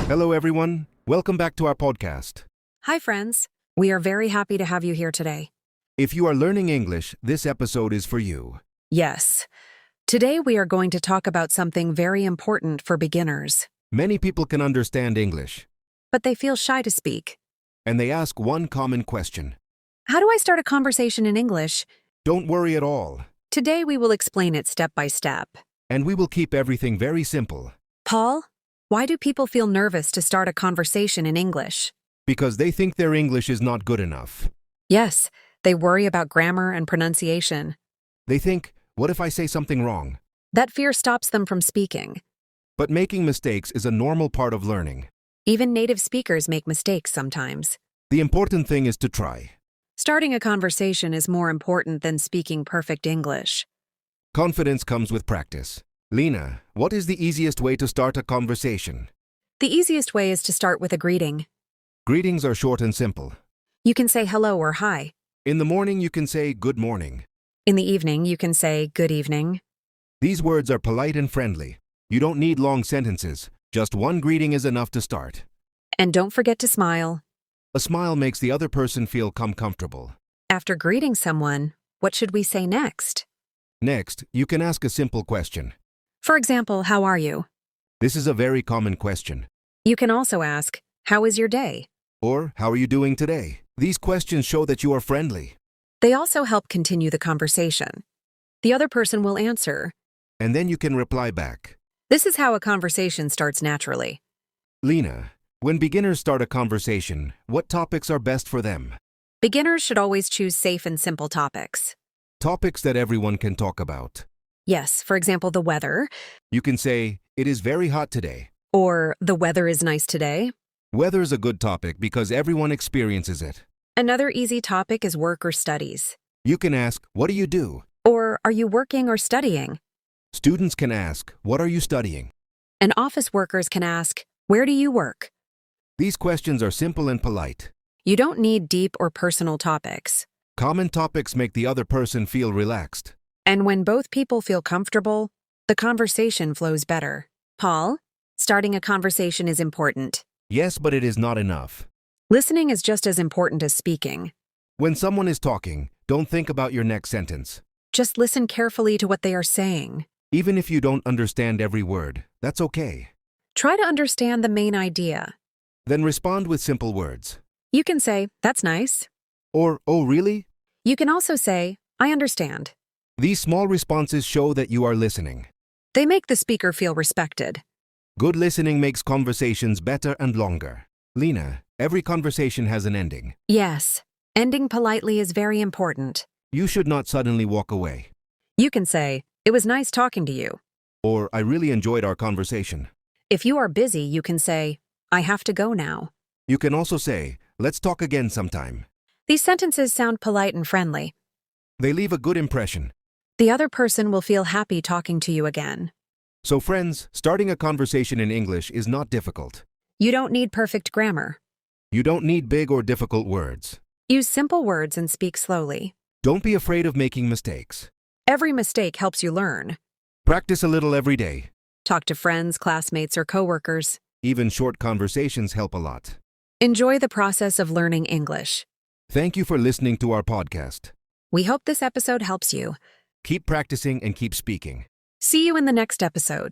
Hello, everyone. Welcome back to our podcast. Hi, friends. We are very happy to have you here today. If you are learning English, this episode is for you. Yes. Today we are going to talk about something very important for beginners, Many people can understand English, but they feel shy to speak. and they ask one common question. How do I start a conversation in English? Don't worry at all, Today we will explain it step by step. and we will keep everything very simple, Paul, why do people feel nervous to start a conversation in English? because they think their English is not good enough. Yes, they worry about grammar and pronunciation. They think, what if I say something wrong? That fear stops them from speaking. But making mistakes is a normal part of learning. Even native speakers make mistakes sometimes. The important thing is to try. Starting a conversation is more important than speaking perfect English. Confidence comes with practice. Lena, what is the easiest way to start a conversation? The easiest way is to start with a greeting. Greetings are short and simple. You can say hello or hi. In the morning, you can say good morning. In the evening, you can say good evening. These words are polite and friendly. You don't need long sentences. Just one greeting is enough to start. And don't forget to smile. A smile makes the other person feel comfortable. After greeting someone, what should we say next? Next, you can ask a simple question. For example, how are you? This is a very common question. You can also ask, how is your day? Or, how are you doing today? These questions show that you are friendly. They also help continue the conversation. The other person will answer. And then you can reply back. This is how a conversation starts naturally. Lena, when beginners start a conversation, what topics are best for them? Beginners should always choose safe and simple topics. Topics that everyone can talk about. Yes, for example, the weather, You can say, it is very hot today. or the weather is nice today. Weather is a good topic because everyone experiences it. Another easy topic is work or studies. You can ask, what do you do? Or are you working or studying? Students can ask, what are you studying? And office workers can ask, where do you work? These questions are simple and polite. You don't need deep or personal topics. Common topics make the other person feel relaxed. And when both people feel comfortable, the conversation flows better. Paul, starting a conversation is important. Yes, but it is not enough. Listening is just as important as speaking. When someone is talking, don't think about your next sentence. Just listen carefully to what they are saying. Even if you don't understand every word, that's okay. Try to understand the main idea. Then respond with simple words. You can say, that's nice. Or, oh really? You can also say, I understand. These small responses show that you are listening. They make the speaker feel respected. Good listening makes conversations better and longer. Lena, every conversation has an ending. Yes, ending politely is very important. You should not suddenly walk away. You can say, it was nice talking to you. Or, I really enjoyed our conversation. If you are busy, you can say, I have to go now. You can also say, let's talk again sometime. These sentences sound polite and friendly. They leave a good impression. The other person will feel happy talking to you again. So friends, starting a conversation in English is not difficult. You don't need perfect grammar. You don't need big or difficult words. Use simple words and speak slowly. Don't be afraid of making mistakes. Every mistake helps you learn. Practice a little every day. Talk to friends, classmates, or coworkers. Even short conversations help a lot. Enjoy the process of learning English. Thank you for listening to our podcast. We hope this episode helps you. Keep practicing and keep speaking. See you in the next episode.